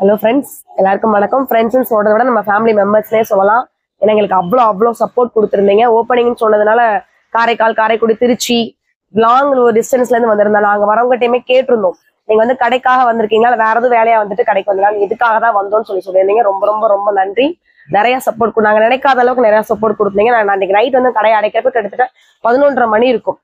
Hello friends, எல்லாருக்கும் வணக்கம். ஃப்ரெண்ட்ஸ்னு சொல்றத விட நம்ம ஃபேமிலி மெம்பர்ஸ்னே சொல்லலாம். ஏன்னா எங்களுக்கு அவ்வளோ சப்போர்ட் கொடுத்துருந்தீங்க. ஓப்பனிங்னு சொன்னதுனால காரைக்கால், காரைக்குடி, திருச்சி லாங் ஒரு டிஸ்டன்ஸ்ல இருந்து வந்திருந்தா நாங்க வரவங்க டைமே கேட்டிருந்தோம். நீங்க வந்து கடைக்காக வந்திருக்கீங்களா, வேற எதுவும் வேலையா வந்துட்டு கடைக்கு வந்தீங்களா, இதுக்காக தான் வந்தோம்னு சொல்லியிருந்தீங்க. ரொம்ப ரொம்ப ரொம்ப நன்றி. நிறைய சப்போர்ட் நாங்க நினைக்காத அளவுக்கு நிறைய சப்போர்ட் கொடுத்தீங்க. நான் அன்னைக்கு நைட் வந்து கடையை அடைக்கிறப்ப கிட்டத்தட்ட 11:30 மணி இருக்கும்.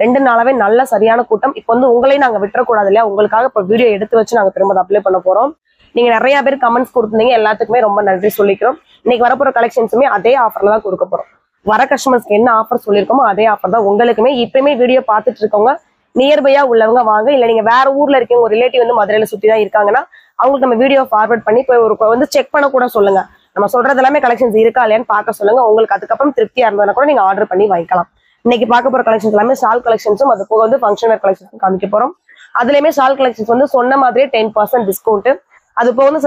2 நாளாவே நல்ல சரியான கூட்டம். இப்போ வந்து உங்களையும் நாங்க விட்டுறக்கூடாது இல்லையா, உங்களுக்காக இப்போ வீடியோ எடுத்து வச்சு நாங்க திரும்ப அப்ளை பண்ண போறோம். நீங்க நிறைய பேர் கமெண்ட்ஸ் கொடுத்துருந்தீங்க, எல்லாத்துக்குமே ரொம்ப நன்றி சொல்லிக்கிறோம். இன்னைக்கு வரப்போற கலெக்ஷன்ஸுமே அதே ஆஃபர்ல தான் கொடுக்க போறோம். வர கஸ்டமர்ஸ்க்கு என்ன ஆஃபர் சொல்லியிருக்கோமோ அதே ஆஃபர் தான் உங்களுக்குமே. இப்பயுமே வீடியோ பார்த்துட்டு இருக்கவங்க நியர்பையா உள்ளவங்க வாங்க. இல்ல நீங்க வேற ஊர்ல இருக்கீங்க, ஒரு ரிலேட்டிவ் வந்து மதுரையில சுத்தி தான் இருக்காங்கன்னா அவங்களுக்கு நம்ம வீடியோ ஃபார்வர்ட் பண்ணி போய் ஒரு வந்து செக் பண்ண கூட சொல்லுங்க. நம்ம சொல்றது எல்லாமே கலெக்ஷன்ஸ் இருக்கா இல்லையான்னு பார்க்க சொல்லுங்க. உங்களுக்கு அதுக்கப்புறம் திருப்தியா இருந்ததுன்னா கூட நீங்க ஆர்டர் பண்ணி வாங்கிக்கலாம். இன்னைக்கு பார்க்க போற கலெக்ஷன்ஸ் எல்லாமே ஷால் கலெக்ஷன்ஸும் அது போக வந்து ஃபங்க்ஷன் வேர் கலெக்ஷன்ஸும் காமிக்க போறோம். அதுலயுமே ஷால் கலெக்ஷன்ஸ் வந்து சொன்ன மாதிரியே 10% டிஸ்கவுண்ட். அது போக வந்து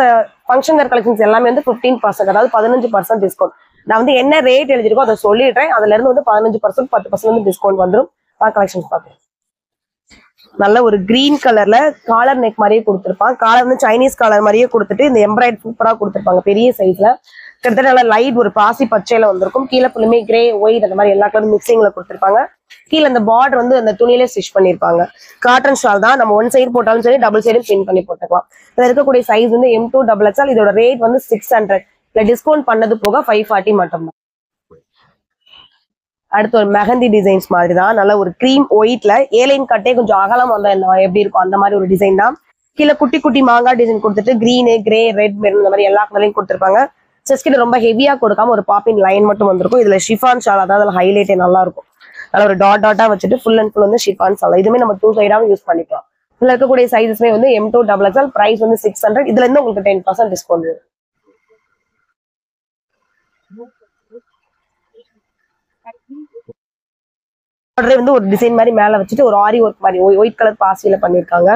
ஃபங்க்ஷன் வேர் கலெக்ஷன்ஸ் எல்லாமே வந்து 15%, அதாவது 15% டிஸ்கவுண்ட். நான் வந்து என்ன ரேட் எழுதிருக்கோ அதை சொல்லிடுறேன். அதுல இருந்து வந்து 15%, 10% வந்து டிஸ்கவுண்ட் வந்துடும். கலெக்ஷன்ஸ் பார்க்கலாம். நல்ல ஒரு கிரீன் கலர்ல காலர் நெக் மாதிரியே கொடுத்துருப்பாங்க. காலர் வந்து சைனீஸ் காலர் மாதிரியே கொடுத்துட்டு இந்த எம்ப்ராய்டரி சூப்பரா கொடுத்துருப்பாங்க. பெரிய சைஸ்ல கிட்டத்தட்ட நல்லா லைட் ஒரு பாசி பச்சையில வந்திருக்கும். கீழே ஃபுல்லுமே கிரே, ஒயிட் அந்த மாதிரி எல்லா கலரும் மிக்சிங்ல கொடுத்துருப்பாங்க. கீழே அந்த பார்டர் வந்து அந்த துணியிலே ஸ்டிச் பண்ணிருப்பாங்க. காட்டன் ஷால் தான். நம்ம ஒன் சைடு போட்டாலும் சரி, டபுள் சைடும் பின் பண்ணி போட்டுக்கலாம். இதுல இருக்கக்கூடிய சைஸ் வந்து M2 XXL. இதோட ரேட் வந்து 600. இல்ல டிஸ்கவுண்ட் பண்ணது போக 540 மட்டும் தான். அடுத்து ஒரு மெஹந்தி டிசைன்ஸ் மாதிரி தான். நல்ல ஒரு கிரீம் ஒயிட்ல ஏலைன் கட்டே கொஞ்சம் அகலம் வந்தா எப்படி இருக்கும் அந்த மாதிரி ஒரு டிசைன் தான். கீழே குட்டி குட்டி மாங்காய் டிசைன் கொடுத்துட்டு கிரீனு, கிரே, ரெட், மெரூன் இந்த மாதிரி எல்லா கலரையும் கொடுத்துருப்பாங்க. செஸ்கிட்ட ரொம்ப ஹெவியா கொடுக்காம ஒரு பாப்பின் லைன் மட்டும் வந்திருக்கும். இதுல ஷிஃபான் ஷால், அதாவது அதுல ஹைலைட்டே நல்லா இருக்கும். நல்ல ஒரு டாட்டா வச்சுட்டு ஃபுல் அண்ட் ஃபுல் வந்து ஷிஃபான் ஷால். இதுவுமே நம்ம 2 சைடாவும் யூஸ் பண்ணிக்கலாம். இதுல இருக்கக்கூடிய சைஸஸ்மே வந்து M2 XXL. பிரைஸ் வந்து 600. இதுல இருந்து உங்களுக்கு 10% டிஸ்கவுண்ட். வந்து ஒரு டிசைன் மாதிரி மேல வச்சுட்டு ஒரு ஆரி ஒர்க் மாதிரி ஒயிட் கலர் பாசியில பண்ணிருக்காங்க.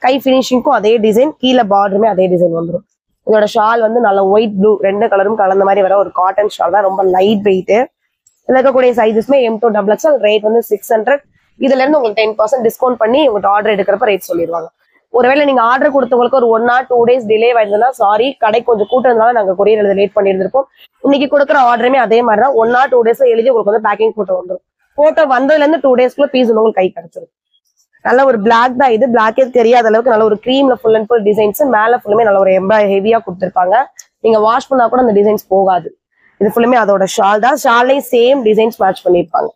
கை பினிஷிங்க்கும் அதே டிசைன், கீழே பார்டருமே அதே டிசைன் வந்துடும். இதோட ஷால் வந்து நல்ல ஒயிட் ப்ளூ 2 கலரும் கலந்த மாதிரி வர ஒரு காட்டன் ஷால் தான். ரொம்ப லைட் வெயிட். இதுல இருக்கக்கூடிய சைஸஸ்மே M2 XXL. ரேட் வந்து 600. இதுல இருந்து உங்களுக்கு 10% டிஸ்கவுண்ட் பண்ணி உங்களுக்கு ஆர்டர் எடுக்கிறப்ப ரேட் சொல்லிடுவாங்க. ஒருவேளை நீங்க ஆர்டர் கொடுத்தவங்களுக்கு ஒரு 1 or 2 days டிலே ஆயிருந்ததுன்னா சாரி, கடை கொஞ்சம் கூட்டதுனால நாங்க கொரியர் எழுத லேட் பண்ணியிருந்திருப்போம். இன்னைக்கு கொடுக்குற ஆர்டருமே அதே மாதிரி தான். 1 or 2 days எழுதி உங்களுக்கு வந்து பேக்கிங் போட்டோ வந்துடும். போட்டோ வந்ததுல இருந்து 2 daysக்குள்ள பீஸ் உங்களுக்கு கை கிடைச்சிடும். நல்ல ஒரு பிளாக் தான். இது பிளாக்கே தெரியாத அளவுக்கு நல்ல ஒரு கிரீம்ல ஃபுல் அண்ட் ஃபுல் டிசைன்ஸ். மேல ஃபுல்லுமே நல்ல ஒரு ஹெவியா கொடுத்துருப்பாங்க. நீங்க வாஷ் பண்ணா கூட அந்த டிசைன்ஸ் போகாது. இது ஃபுல்லுமே அதோட ஷால் தான். ஷால்லையும் சேம் டிசைன்ஸ் மேட்ச் பண்ணிருப்பாங்க.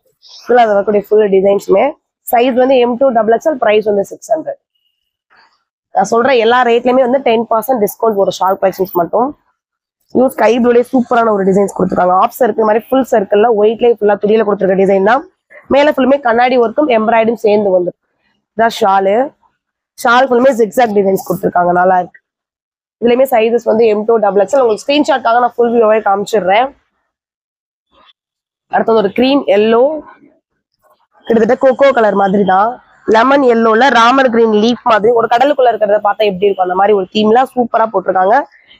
இதுல அது வரக்கூடிய ஃபுல் டிசைன்ஸுமே. சைஸ் வந்து M2 XXL. பிரைஸ் வந்து 600. நான் சொல்ற எல்லா ரேட்லயுமே வந்து 10% டிஸ்கவுண்ட் ஒரு ஷால் கலெக்ஷன்ஸ் மட்டும். யூஸ் ஸ்கை ப்ளூலே சூப்பரான ஒரு டிசைன்ஸ் கொடுத்துருக்காங்க. ஆஃப் சர்க்கிள் மாதிரி ஃபுல் சர்க்கிள்ல ஒயிட்லேயே ஃபுல்லா துணியில கொடுத்துருக்க டிசைன் தான். மேல ஃபுல்லுமே கண்ணாடி ஒர்க்கும் எம்ப்ராய்டும் சேர்ந்து வந்துடும். இதான் ஷாலு. ஷால் ஃபுல்லுமே ஜிக்ஸாக் டிசைன்ஸ் கொடுத்துருக்காங்க. நல்லா இருக்கு. இதுலயுமே சைஸஸ் வந்து M2 XXL. உங்களுக்கு ஸ்கிரீன்ஷாட்காக நான் ஃபுல் வியூவே காமிச்சிடுறேன். அடுத்தது ஒரு கிரீம் எல்லோ, கிட்டத்தட்ட கோகோ கலர் மாதிரி தான். லெமன் எல்லோல ராமர் கிரீன் லீஃப் மாதிரி ஒரு கடலுக்குள்ள இருக்கிறத பார்த்தா எப்படி இருக்கும் அந்த மாதிரி ஒரு தீம்ல சூப்பரா போட்டிருக்காங்க.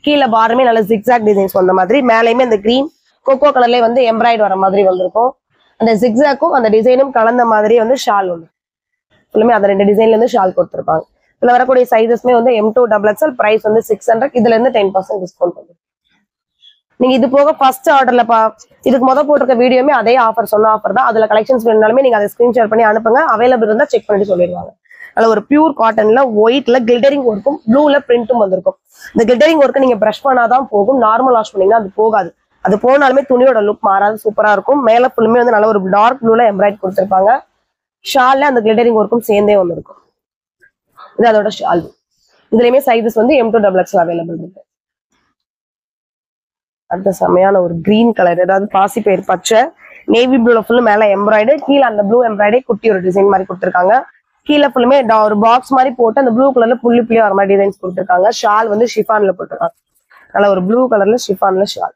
கீழே பாருமே நல்ல ஜிக்ஸாக் டிசைன்ஸ் வந்த மாதிரி. மேலேயுமே அந்த கிரீன் கோகோ கலர்ல வந்து எம்ப்ராய்டு வர மாதிரி வந்திருக்கும். அந்த ஜிக்ஸாக்கும் அந்த டிசைனும் கலந்த மாதிரி வந்து ஷால் வந்து ஃபுல்லுமே அந்த 2 டிசைன்ல இருந்து ஷால் கொடுத்துருப்பாங்க. இதுல வரக்கூடிய சைஸஸ்மே வந்து M2 XXL. பிரைஸ் வந்து 600. இதுல இருந்து 10% டிஸ்கவுண்ட் பண்ணுங்க. நீங்க இது போக ஃபர்ஸ்ட் ஆர்டர்ல இதுக்கு போட்டிருக்க வீடியோமே அதே ஆஃபர், சொன்ன ஆஃபர் தான். அதுல கலெக்ஷன்ஸ் வேணுனாலுமே நீங்க அதை ஸ்கிரீன்ஷாட் பண்ணி அனுப்புங்க. அவைலபிள் இருந்தா செக் பண்ணிட்டு சொல்லிடுவாங்க. அதுல ஒரு பியூர் காட்டன்ல ஒயிட்ல கில்டரிங் ஒர்க்கும் ப்ளூல பிரிண்ட்டும் வந்திருக்கும். இந்த கில்டரிங் ஒர்க்கு நீங்க பிரஷ் பண்ணாதான் போகும். நார்மல் வாஷ் பண்ணீங்கன்னா அது போகாது. அது போனாலுமே துணியோட லுக் மாறாது, சூப்பரா இருக்கும். மேல ஃபுல்லுமே வந்து நல்ல ஒரு டார்க் ப்ளூல எம்ப்ராய்ட் கொடுத்துருப்பாங்க. ஷால்ல அந்த கில்டரிங் ஒர்க்கும் சேர்ந்தே வந்திருக்கும். இது அதோட ஷால். இதுலயுமே சைஸஸ் வந்து M2 XXL அவைலபிள் இருக்கு. அடுத்த செமையான ஒரு கிரீன் கலர், ஏதாவது பாசி பயிர் பச்சை நேவி ப்ளூல ஃபுல்லு மேல எம்ப்ராய்டு, கீழே அந்த ப்ளூ எம்ப்ராய்டே குட்டி ஒரு டிசைன் மாதிரி கொடுத்துருக்காங்க. கீழே ஃபுல்லுமே ஒரு பாக்ஸ் மாதிரி போட்டு அந்த ப்ளூ கலர்ல புள்ளி புள்ளியா வர மாதிரி டிசைன்ஸ் கொடுத்துருக்காங்க. ஷால் வந்து ஷிஃபான்ல போட்டுருக்காங்க. நல்ல ஒரு ப்ளூ கலர்ல ஷிஃபான்ல ஷால்.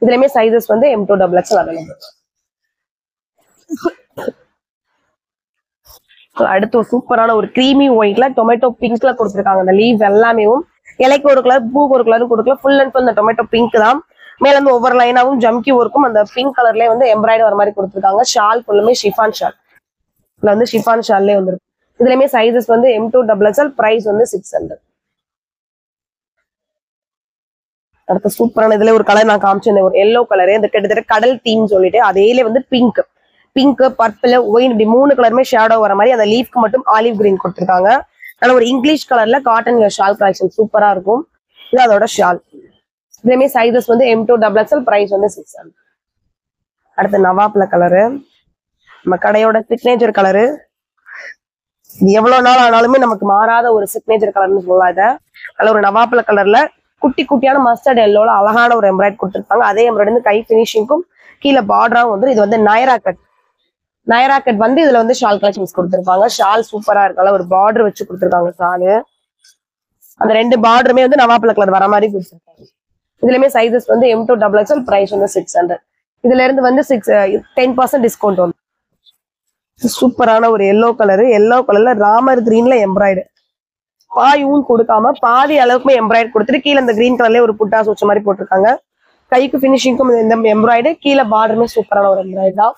இதுலயுமே சைஸஸ் வந்து M2 XXL அவைலபிள். அடுத்து ஒரு சூப்பரான ஒரு கிரீமி ஒயிட்ல டொமேட்டோ பிங்க்ல கொடுத்துருக்காங்க. அந்த லீவ் எல்லாமே இலைக்கு ஒரு கலர், பூக்கு ஒரு கலரும் கொடுக்கல. ஃபுல் அண்ட் ஃபுல் இந்த டொமேட்டோ பிங்க் தான். மேல வந்து ஒவ்வொரு லைனாவும் ஜம்கி ஒர்க்கும் அந்த பிங்க் கலர்லயே வந்து எம்ப்ராய்டு வர மாதிரி கொடுத்துருக்காங்க. ஷால் ஃபுல்லுமே ஷிஃபான் ஷால். இதுல வந்து ஷிஃபான் ஷால்லே வந்துருக்கு. இதுலயுமே சைஸஸ் வந்து M2 XXL. பிரைஸ் வந்து 600. அடுத்த சூப்பரான இதுல ஒரு கலர் நான் காமிச்சிருந்தேன், ஒரு எல்லோ கலரு. இந்த கிட்டத்தட்ட கடல் தீம் சொல்லிட்டு அதேல வந்து பிங்க், பர்பிள், ஒயின் இப்படி 3 கலருமே ஷேடோ வர மாதிரி அந்த லீஃப்க்கு மட்டும் ஆலிவ் கிரீன் கொடுத்துருக்காங்க. அதனால ஒரு இங்கிலீஷ் கலர்ல காட்டன் ஷால் கலெக்ஷன் சூப்பரா இருக்கும். இது அதோட ஷால். இதுலயுமே சைசஸ் வந்து M2 XXL, பிரைஸ் வந்து 600. அடுத்து நவாப்ல கலரு, நம்ம கடையோட சிக்னேச்சர் கலரு. இது எவ்வளவு நாள் ஆனாலுமே நமக்கு மாறாத ஒரு சிக்னேச்சர் கலர்னு சொல்லலாம். இதை நல்ல ஒரு நவாப்ல கலர்ல குட்டி குட்டியான மஸ்டர்ட் எல்லோல அழகான ஒரு எம்ப்ராய்ட் கொடுத்துருப்பாங்க. அதே எம்ப்ராய்டு வந்து கை பினிஷிங்கும் கீழே பார்டராவும் வந்து இது வந்து நயரா கட் வந்து இதுல வந்து ஷால் கலெக்ஷன்ஸ் கொடுத்துருப்பாங்க. ஷால் சூப்பரா இருக்கால, ஒரு பார்டர் வச்சு கொடுத்துருக்காங்க ஷாலு. அந்த 2 பார்டருமே வந்து நவாப்ல கலர் வர மாதிரி கொடுத்துருக்காங்க. இதுலயுமே சைசஸ் வந்து M2 XXL, பிரைஸ் வந்து 600. இதுல இருந்து வந்து 10% டிஸ்கவுண்ட் வந்து. சூப்பரான ஒரு எல்லோ கலர்ல ராமர் கிரீன்ல எம்ப்ராய்டு பாயும் கொடுக்காம பாதி அளவுக்குமே எம்ப்ராய்டு கொடுத்துட்டு கீழே இந்த கிரீன் கலர்ல ஒரு புட்டாஸ் வச்ச மாதிரி போட்டிருக்காங்க. கைக்கு பினிஷிங்க்கும் இந்த எம்ப்ராய்டு, கீழே பார்டருமே சூப்பரான ஒரு எம்ப்ராய்டு தான்.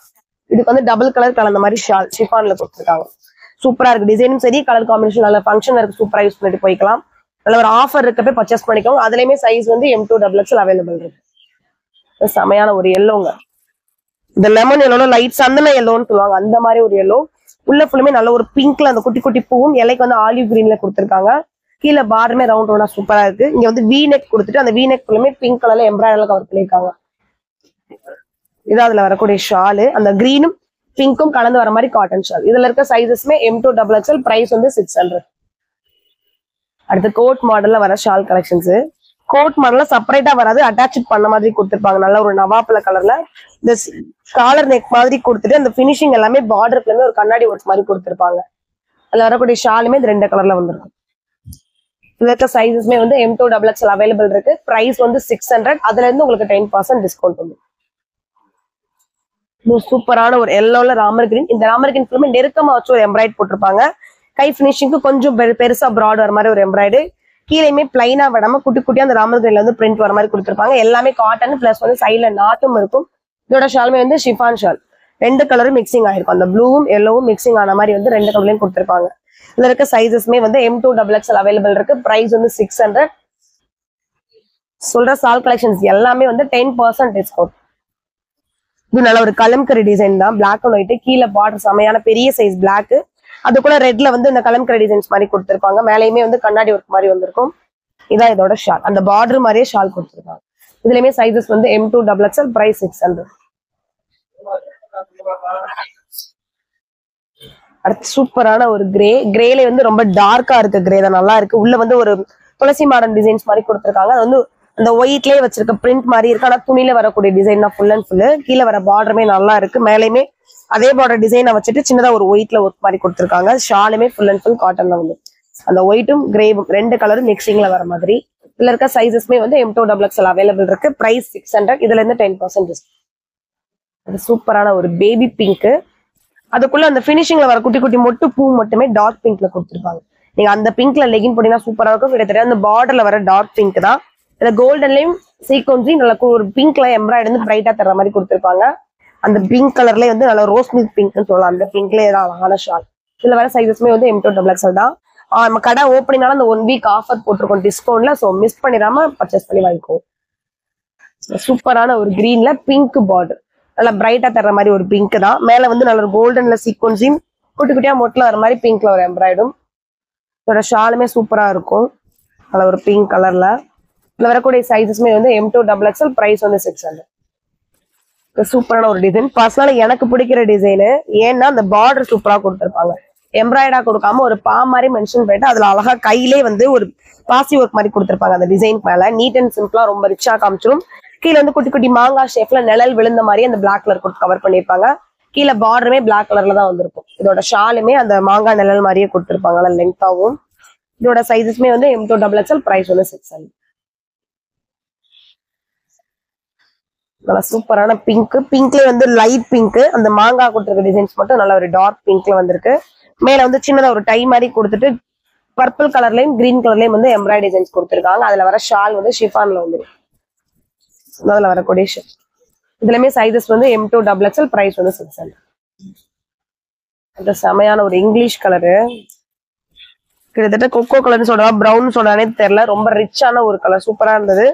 இதுக்கு வந்து டபுள் கலர் கலந்த மாதிரி ஷால் ஷிஃபான்ல கொடுத்துருக்காங்க. சூப்பரா இருக்கு, டிசைனும் சரி, கலர் காம்பினேஷன் நல்ல ஃபங்க்ஷன் இருக்கு, சூப்பரா யூஸ் பண்ணிட்டு போய்க்கலாம். நல்ல ஒரு ஆஃபர் இருக்கப்ப பர்ச்சேஸ் பண்ணிக்கோங்க. அதுலயுமே சைஸ் வந்து M2 XXL அவைலபிள் இருக்கு. செமையான ஒரு எல்லோங்க, இந்த லெமன் எல்லோல லைட் சந்தன எல்லோன்னு சொல்லுவாங்க, அந்த மாதிரி ஒரு எல்லோ. உள்ள ஃபுல்லுமே நல்ல ஒரு பிங்க்ல அந்த குட்டி குட்டி பூவும் இலைக்கு வந்து ஆலிவ் கிரீன்ல கொடுத்துருக்காங்க. கீழே பார்டருமே ரவுண்டா சூப்பரா இருக்கு. இங்க வந்து வி நெக் கொடுத்துட்டு அந்த வி நெக் ஃபுல்லுமே பிங்க் கலர்ல எம்ப்ராய்டர்ல கவர் பண்ணிருக்காங்க. இது அதுல வரக்கூடிய ஷாலு, அந்த கிரீனும் பிங்க்கும் கலந்து வர மாதிரி காட்டன் ஷால். இதுல இருக்க சைசஸ்மே M2 XXL, பிரைஸ் வந்து 600. அடுத்து கோட் மாடல்ல வர ஷால் கலெக்ஷன்ஸ். கோட் மாடல்ல செப்பரேட்டா வராது, அட்டாச் பண்ண மாதிரி கொடுத்துருப்பாங்க. நல்ல ஒரு நவாப்ல கலர்ல இந்த காலர் நெக் மாதிரி கொடுத்துட்டு அந்த பினிஷிங் எல்லாமே பார்டருக்குமே ஒரு கண்ணாடி ஒர்க் மாதிரி கொடுத்துருப்பாங்க. அதுல வரக்கூடிய ஷாலுமே இந்த 2 கலர்ல வந்துருக்கும். இதுல இருக்க சைசஸ்மே வந்து M2 XXL அவைலபிள் இருக்கு. பிரைஸ் வந்து 600. அதுல இருந்து உங்களுக்கு 10% டிஸ்கவுண்ட் வந்து. சூப்பரான ஒரு எல்லோல ராமர் கிரீன். இந்த ராமர் கிரீன் ஃபுல்லுமே நெருக்கமா வச்சு ஒரு எம்ப்ராய்டு போட்டிருப்பாங்க. கை பினிஷிங்க்கு கொஞ்சம் பெருசா ப்ராட் வர மாதிரி ஒரு எம்ப்ராய்டு. கீழேயுமே பிளைனா விடாம குட்டி குட்டியா அந்த ராமர் கிரீன்ல வந்து பிரிண்ட் வர மாதிரி கொடுத்துருப்பாங்க. எல்லாமே காட்டன் பிளஸ் வந்து சைட்ல நாட்டும் இருக்கும். இதோட ஷாலுமே வந்து ஷிஃபான் ஷால். 2 கலரும் மிக்சிங் ஆயிருக்கும், அந்த ப்ளூவும் எல்லோவும் மிக்சிங் ஆன மாதிரி வந்து 2 கலர்லயும் கொடுத்துருப்பாங்க. இதுல இருக்க சைசஸ்மே வந்து M2 XXL அவைலபிள் இருக்கு. பிரைஸ் வந்து 600. சொல்ற ஷால் கலெக்ஷன்ஸ் எல்லாமே வந்து 10% டிஸ்கவுண்ட். இது நல்ல ஒரு கலம்கரி டிசைன் தான், பிளாக் அண்ட் ஒயிட். கீழே பார்டர் செமையான பெரிய சைஸ் பிளாக், அது கூட ரெட்ல வந்து இந்த கலம்கரி டிசைன்ஸ் மாதிரி கொடுத்துருப்பாங்க. மேலேயுமே வந்து கண்ணாடி ஒர்க் மாதிரி வந்திருக்கும். இதான் இதோட ஷால், அந்த பார்டர் மாதிரியே ஷால் கொடுத்துருக்காங்க. இதுலயுமே சைசஸ் வந்து M2 XXL, பிரைஸ் 600. அடுத்து சூப்பரான ஒரு கிரேல வந்து ரொம்ப டார்க்கா இருக்கு, கிரே தான் நல்லா இருக்கு. உள்ள வந்து ஒரு துளசி மாடர்ன் டிசைன்ஸ் மாதிரி கொடுத்துருக்காங்க. அது வந்து அந்த ஒயிட்லயே வச்சிருக்க பிரிண்ட் மாதிரி இருக்கு, ஆனா துணியில வரக்கூடிய டிசைன் தான் ஃபுல் அண்ட் ஃபுல்லு. கீழே வர பார்டருமே நல்லா இருக்கு. மேலேயுமே அதே பார்டர் டிசைனை வச்சுட்டு சின்னதா ஒரு ஒயிட்ல ஒர்க் மாதிரி கொடுத்துருக்காங்க. ஷாலுமே ஃபுல் அண்ட் ஃபுல் காட்டன்ல வந்து அந்த ஒயிட்டும் கிரேவும் 2 கலரும் மிக்சிங்ல வர மாதிரி. இதுல இருக்க சைசஸ்மே வந்து M2 XXL அவைலபிள் இருக்கு. பிரைஸ் 600. இதுல இருந்து 10% டிஸ்கவுண்ட். அது சூப்பரான ஒரு பேபி பிங்க். அதுக்குள்ள அந்த பினிஷிங்ல வர குட்டி குட்டி மொட்டு பூ மட்டுமே டார்க் பிங்க்ல கொடுத்துருப்பாங்க. நீங்க அந்த பிங்க்ல லெகின் போட்டீங்கன்னா சூப்பரா இருக்கும். கிட்டத்தட்ட அந்த பார்டர்ல வர டார்க் பிங்க் தான். இதுல கோல்டன்லயும் சீக்வன்ஸி நல்ல ஒரு பிங்க்ல எம்ப்ராய்டு வந்து பிரைட்டா தர்ற மாதிரி கொடுத்துருப்பாங்க. அந்த பிங்க் கலர்ல வந்து நல்ல ரோஸ் மில்க் பிங்க்னு சொல்லலாம். அந்த பிங்க்லயே தான் அழகான ஷால். இதுல வர சைசஸ்மே வந்து M2 XXL தான். நம்ம கடை ஓப்பனிங்னால அந்த 1 வீக் ஆஃபர் போட்டிருக்கோம் டிஸ்கவுண்ட்ல. ஸோ மிஸ் பண்ணிடாம பர்ச்சேஸ் பண்ணி வாங்கிக்கோ. சூப்பரான ஒரு கிரீன்ல பிங்க் பார்டர், நல்லா பிரைட்டா தர்ற மாதிரி ஒரு பிங்க் தான். மேல வந்து நல்ல ஒரு கோல்டன்ல சீக்வன்ஸியும் குட்டி குட்டியா மொட்டில் வர மாதிரி பிங்க்ல ஒரு எம்ப்ராய்டும். இதோட ஷாலுமே சூப்பரா இருக்கும், நல்ல ஒரு பிங்க் கலர்ல. இதுல வரக்கூடிய சைசஸ்மே வந்து M2 XXL, பிரைஸ் வந்து 600. சூப்பரான ஒரு டிசைன். பர்சனலா எனக்கு பிடிக்கிற டிசைனு. ஏன்னா அந்த பார்டர் சூப்பரா கொடுத்துருப்பாங்க. எம்ப்ராய்டா கொடுக்காம ஒரு பா மாதிரி மென்ஷன் பண்ணிட்டு அதுல அழகா கையிலே வந்து ஒரு பாசி ஒர்க் மாதிரி கொடுத்துருப்பாங்க. அந்த டிசைன் மேல நீட் அண்ட் சிம்பிளா ரொம்ப ரிச்சா காமிச்சிடும். கீழே வந்து குட்டி குட்டி மாங்காய் ஷேப்ல நிழல் விழுந்த மாதிரி அந்த பிளாக் கலர் கொடுத்து கவர் பண்ணிருப்பாங்க. கீழே பார்டருமே பிளாக் கலர்ல தான் வந்திருக்கும். இதோட ஷாலுமே அந்த மாங்காய் நிழல் மாதிரியே கொடுத்துருப்பாங்க, நல்லா லென்த்தாவும். இதோட சைசஸ்மே வந்து M2 XXL, பிரைஸ் வந்து 600. நல்லா சூப்பரான பிங்க். பிங்க்ல வந்து லைட் பிங்க், அந்த மாங்காய் கொடுத்துருக்க டிசைன்ஸ் மட்டும் நல்ல ஒரு டார்க் பிங்க்ல வந்திருக்கு. மேல வந்து சின்னதா ஒரு டை மாதிரி கொடுத்துட்டு பர்பிள் கலர்லயும் கிரீன் கலர்லயும் வந்து எம்ப்ராய்டரி டிசைன்ஸ் கொடுத்துருக்காங்க. அதுல வர ஷால் வந்து ஷிஃபான்ல வந்துடும். அதுல வரக்கூடிய ஷால். இதுலயுமே சைசஸ் வந்து M2 XXL, பிரைஸ் வந்து 600. அந்த செமையான ஒரு இங்கிலீஷ் கலரு, கிட்டத்தட்ட கொக்கோ கலர்னு சொல்லலாம், ப்ரௌன் சொல்லலானே தெரியல, ரொம்ப ரிச்சான ஒரு கலர், சூப்பரா இருந்தது.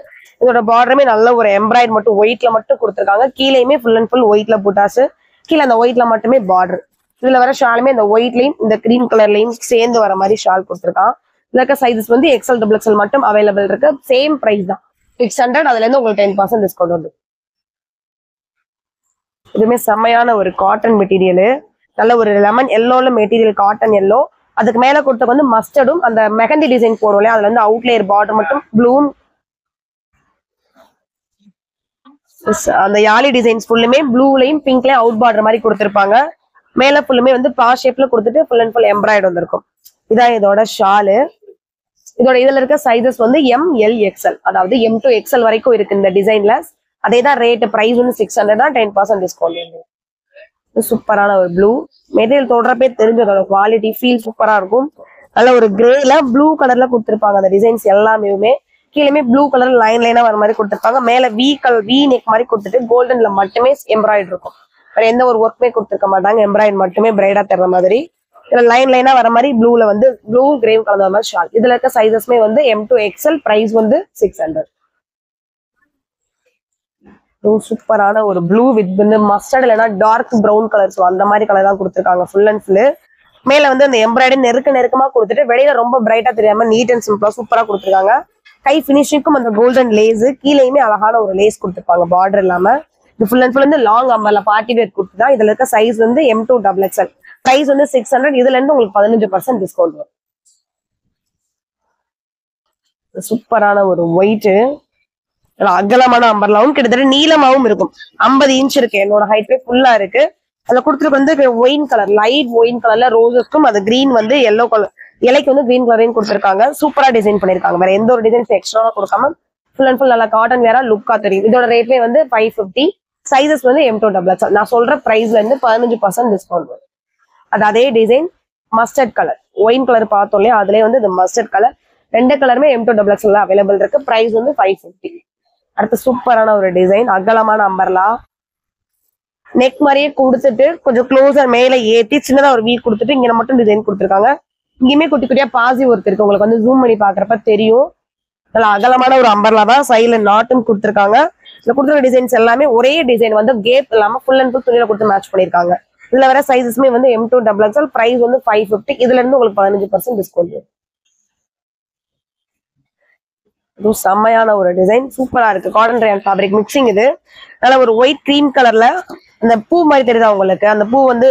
இதோட பார்டருமே நல்ல ஒரு எம்ப்ராய்டரி மட்டும் ஒயிட்ல மட்டும் கொடுத்துருக்காங்க. கீழேயுமே ஃபுல் அண்ட் ஃபுல் ஒயிட்ல போட்டாச்சு. கீழே அந்த ஒயிட்ல மட்டுமே பார்டர். இதுல வர ஷாலுமே இந்த ஒயிட்லயும் இந்த கிரீன் கலர்லயும் சேர்ந்து வர மாதிரி ஷால் கொடுத்துருக்கான். இதுல இருக்க சைஸஸ் வந்து எக்ஸல் டபுள் எக்ஸல் மட்டும் அவைலபிள் இருக்கு. சேம் பிரைஸ் தான் 600. அதுல இருந்து உங்களுக்கு 10% டிஸ்கவுண்ட் வந்து. இதுவுமே செம்மையான ஒரு காட்டன் மெட்டீரியல், நல்ல ஒரு லெமன் எல்லோல மெட்டீரியல், காட்டன் எல்லோ. அதுக்கு மேல கொடுத்தது வந்து மஸ்டர்டும் அந்த மெஹந்தி டிசைன் போடும் இல்லையா, அதுல வந்து அவுட்லேயர் பார்டர் மட்டும் ப்ளூ, அந்த யாலி டிசைன்ஸ் ஃபுல்லுமே ப்ளூலையும் பிங்க்லயும் அவுட் பார்டர் மாதிரி கொடுத்துருப்பாங்க. மேல ஃபுல்லுமே வந்து பா ஷேப்ல கொடுத்துட்டு ஃபுல் அண்ட் ஃபுல் எம்ப்ராய்டரி வந்திருக்கும். இதான் இதோட ஷாலு. இதோட இதுல இருக்க சைசஸ் வந்து ML XL, அதாவது M to XL வரைக்கும் இருக்கு இந்த டிசைன்ல. அதே தான் ரேட், பிரைஸ் வந்து 600 தான், 10% டிஸ்கவுண்ட். சூப்பரான ஒரு ப்ளூ மெட்டீரியல், தொடரப்பே தெரிஞ்சதோட குவாலிட்டி ஃபீல் சூப்பரா இருக்கும். நல்ல ஒரு கிரேல ப்ளூ கலர்ல கொடுத்துருப்பாங்க அந்த டிசைன்ஸ் எல்லாமே. கீழே ப்ளூ கலர் லைன் லைனா வர மாதிரி கொடுத்துருப்பாங்க. மேல வி நெக் மாதிரி கொடுத்துட்டு கோல்டன்ல மட்டுமே எம்ப்ராய்டரி இருக்கும். வேற எந்த ஒரு ஒர்க்குமே கொடுத்துருக்க மாட்டாங்க, எம்ப்ராய்டரி மட்டுமே பிரைடா தர்ற மாதிரி. இதுல லைன் லைனா வர மாதிரி ப்ளூல வந்து ப்ளூ கிரேவ் கலந்த மாதிரி ஷால். இதுல இருக்க சைசஸ்மே வந்து M to XL, பிரைஸ் வந்து 600. சூப்பரான ஒரு ப்ளூ வித் வந்து மஸ்டர்ட் இல்லைன்னா டார்க் ப்ரௌன் கலர்ஸ் அந்த மாதிரி கலர் தான் கொடுத்துருக்காங்க ஃபுல் அண்ட் ஃபுல். மேல வந்து அந்த எம்ப்ராய்டரி நெருக்கமா கொடுத்துட்டு வெளியில ரொம்ப பிரைட்டா தெரியாம நீட் அண்ட் சிம்பிளா சூப்பரா கொடுத்துருக்காங்க. கை பினிஷிங்க்கும் அந்த கோல்டன் லேஸ், கீழேயுமே அழகான ஒரு லேஸ் கொடுத்துருப்பாங்க பார்டர் இல்லாம. இது ஃபுல் அண்ட் ஃபுல் வந்து லாங் அம்பர்ல பார்ட்டி வேர் கொடுத்து தான். இதுல இருக்க சைஸ் வந்து M to XXL, பிரைஸ் வந்து 600. இதுல இருந்து உங்களுக்கு 15% டிஸ்கவுண்ட் வரும். சூப்பரான ஒரு ஒயிட் அகலமான அம்பர்லாவும் கிட்டத்தட்ட நீளமாவும் இருக்கும். 50 இன்ச் இருக்கு, என்னோட ஹைட்வே ஃபுல்லா இருக்கு. அதுல கொடுத்துருக்கு வந்து ஒயின் கலர், லைட் ஒயின் கலர்ல ரோஸஸ்க்கும் அது கிரீன் வந்து எல்லோ கலர், இலைக்கு வந்து கிரீன் கலரையும் கொடுத்துருக்காங்க. சூப்பரா டிசைன் பண்ணிருக்காங்க. வேற எந்த ஒரு டிசைன்ஸ் எக்ஸ்ட்ரா கொடுக்காம ஃபுல் அண்ட் ஃபுல் நல்லா காட்டன் வேற லுக்கா தெரியும். இதோட ரேட்மே வந்து 550. சைசஸ் வந்து M to XXL. நான் சொல்ற பிரைஸ்ல இருந்து 15% டிஸ்கவுண்ட் வரும். அது அதே design mustard colour, wine colour பார்த்தோம் இல்லையா, அதுலயே வந்து இந்த மஸ்டர்ட் கலர் ரெண்டு கலருமே M to XXL அவைலபிள் இருக்கு. பிரைஸ் வந்து 550. அடுத்து சூப்பரான ஒரு டிசைன், அகலமான அம்பர்லா, நெக் மாதிரியே கொடுத்துட்டு கொஞ்சம் க்ளோஸர் மேல ஏத்தி சின்னதா ஒரு வீ கொடுத்துட்டு இங்க மட்டும் டிசைன் கொடுத்துருக்காங்க. இங்கேயுமே குட்டி குட்டியா பாசி ஒர்க் இருக்கு, உங்களுக்கு வந்து ஜூம் பண்ணி பாக்குறப்ப தெரியும். நல்லா அகலமான ஒரு அம்பர்லா தான், சைடுல நாட்டும் கொடுத்துருக்காங்க. இதுல கொடுத்துருக்க டிசைன்ஸ் எல்லாமே ஒரே டிசைன் வந்து கேப் இல்லாம ஃபுல் அண்ட் ஃபுல் துணியில கொடுத்து மேட்ச் பண்ணிருக்காங்க. இதுல வர சைசஸ்மே வந்து M to XXL, பிரைஸ் வந்து 550. இதுல இருந்து உங்களுக்கு 15% டிஸ்கவுண்ட். இதுவும் செம்மையான ஒரு டிசைன், சூப்பரா இருக்கு. Cotton rayon fabric mixing. இது நல்ல ஒரு ஒயிட் கிரீம் கலர்ல அந்த பூ மாதிரி தெரியுதா உங்களுக்கு, அந்த பூ வந்து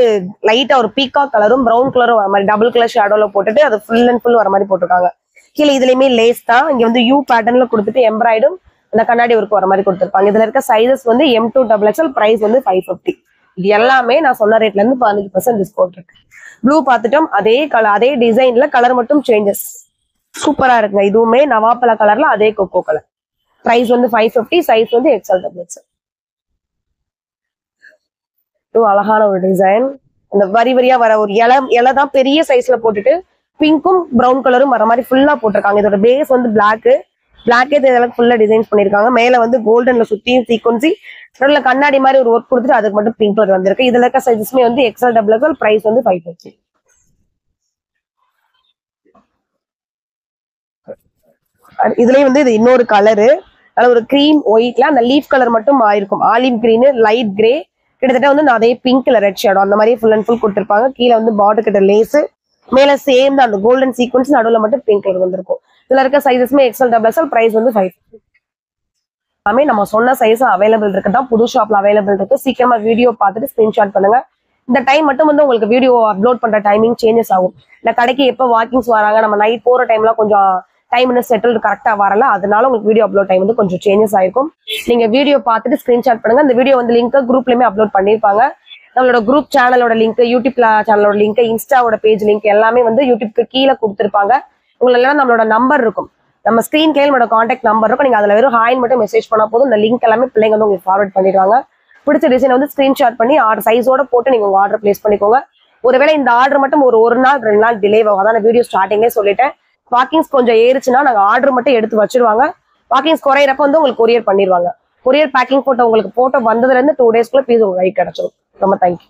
லைட்டா ஒரு பீகாக் கலரும் ப்ரௌன் கலரும் வர மாதிரி டபுள் கலர் ஷேடோல போட்டுட்டு அது ஃபுல் அண்ட் ஃபுல் வர மாதிரி போட்டிருக்காங்க. கீழே இதுலயுமே லேஸ் தான், இங்க வந்து யூ பேட்டர்ன்ல கொடுத்துட்டு எம்ப்ராய்டும் அந்த கண்ணாடி ஒர்க் வர மாதிரி கொடுத்துருப்பாங்க. இதுல இருக்க சைசஸ் வந்து M to XXL, பிரைஸ் வந்து 550. இது எல்லாமே நான் சொன்ன ரேட்ல இருந்து 15% டிஸ்கவுண்ட் இருக்கு. ப்ளூ பார்த்துட்டோம், அதே கலர் அதே டிசைன்ல கலர் மட்டும் சேஞ்சஸ். சூப்பரா இருக்குங்க. இதுவுமே நவாப்பழ கலர்ல அதே கொக்கோ கலர். பிரைஸ் வந்து 550. சைஸ் வந்து XL XXL. அழகான ஒரு டிசைன், அந்த வரி வரியா வர ஒரு இலை தான் பெரிய சைஸ்ல போட்டுட்டு பிங்க்கும் ப்ரௌன் கலரும் வர மாதிரி ஃபுல்லா போட்டிருக்காங்க. இதோட பேஸ் வந்து பிளாக்கே ஃபுல்லா டிசைன்ஸ் பண்ணிருக்காங்க. மேல வந்து கோல்டன்ல சுத்தியும் சீக்வன்சி, நடுவுல கண்ணாடி மாதிரி ஒரு ஒர்க் கொடுத்துட்டு அதுக்கு மட்டும் பிங்க் கலர் வந்திருக்கு. இதுல இருக்க சைஸஸ்மே வந்து XL XXL, பிரைஸ் வந்து 550. இதுலயும் வந்து இது இன்னொரு கலரு, ஒரு கிரீம் ஒயிட்ல அந்த லீஃப் கலர் மட்டும் ஆயிருக்கும். ஆலிவ் கிரீன், லைட் கிரே, கிட்டத்தட்ட வந்து அதே பிங்க்ல ரெட் ஷேடோ அந்த மாதிரி ஃபுல் அண்ட் ஃபுல் கொடுத்துருப்பாங்க. கீழே வந்து பார்டர் கிட்ட லேஸ், மேல சேம் தான் அந்த கோல்டன் சீக்வன்ஸ், நடுவுல மட்டும் பிங்க் கலர் வந்திருக்கும். இதுல இருக்க சைஸஸ்மே XL XXL, பிரைஸ் வந்து 550. எல்லாமே நம்ம சொன்ன சைஸ் அவைலபிள் இருக்கு தான், புது ஷாப்ல அவைலபிள் இருக்கு. சீக்கிரமா வீடியோ பார்த்துட்டு ஸ்கிரீன்ஷாட் பண்ணுங்க. இந்த டைம் மட்டும் வந்து உங்களுக்கு வீடியோ அப்லோட் பண்ற டைமிங் சேஞ்சஸ் ஆகும். இந்த கடைக்கு எப்போ வாக்கிங்ஸ் வராங்க, நம்ம நைட் போற டைம்ல கொஞ்சம் டைம் இன்னும் செட்டில் கரெக்டா வரல, அதனால உங்களுக்கு வீடியோ அப்லோட் டைம் வந்து கொஞ்சம் சேஞ்சஸ் ஆயிருக்கும். நீங்க வீடியோ பார்த்துட்டு ஸ்கிரீன்ஷாட் பண்ணுங்க. இந்த வீடியோ வந்து லிங்க் குரூப்லயுமே அப்லோட் பண்ணிருப்பாங்க. நம்மளோட குரூப் சேனலோட லிங்க், யூடியூப் சேனலோட லிங்க், இன்ஸ்டாவோட பேஜ் லிங்க் எல்லாமே வந்து யூடியூப்க்கு கீழே கொடுத்துருப்பாங்க. உங்களுக்கு நம்மளோட நம்பர் இருக்கும், நம்ம ஸ்கிரீன் கேள் நம்மளோட கான்டாக்ட் நம்பர் இருக்கும். நீங்க அதுல வெறும் ஹாய் மட்டும் மெசேஜ் பண்ணா போதும். இந்த லிங்க் எல்லாமே பிள்ளைங்க வந்து உங்களுக்கு ஃபார்வர்ட் பண்ணிடுவாங்க. பிடிச்ச டிசைன் வந்து ஸ்கிரீன்ஷாட் பண்ணி ஆர்டர் சைஸோட போட்டு நீங்க உங்க ஆர்டர் பிளேஸ் பண்ணிக்கோங்க. ஒருவேளை இந்த ஆர்டர் மட்டும் ஒரு நாள் 2 நாள் டிலே ஆகும். அதான் வீடியோ ஸ்டார்டிங்லேயே சொல்லிட்டேன். வாக்கிங்ஸ் கொஞ்சம் ஏறுச்சுன்னா நாங்க ஆர்டர் மட்டும் எடுத்து வச்சிருவாங்க. வாக்கிங்ஸ் குறையிறப்ப வந்து உங்களுக்கு கொரியர் பண்ணிடுவாங்க. கொரியர் பேக்கிங் போட்டோ உங்களுக்கு போட்டோ வந்ததுல இருந்து 2 டேஸ்க்குள்ள பீஸ் உங்களுக்கு கிடைச்சிடும். ரொம்ப தேங்க்யூ.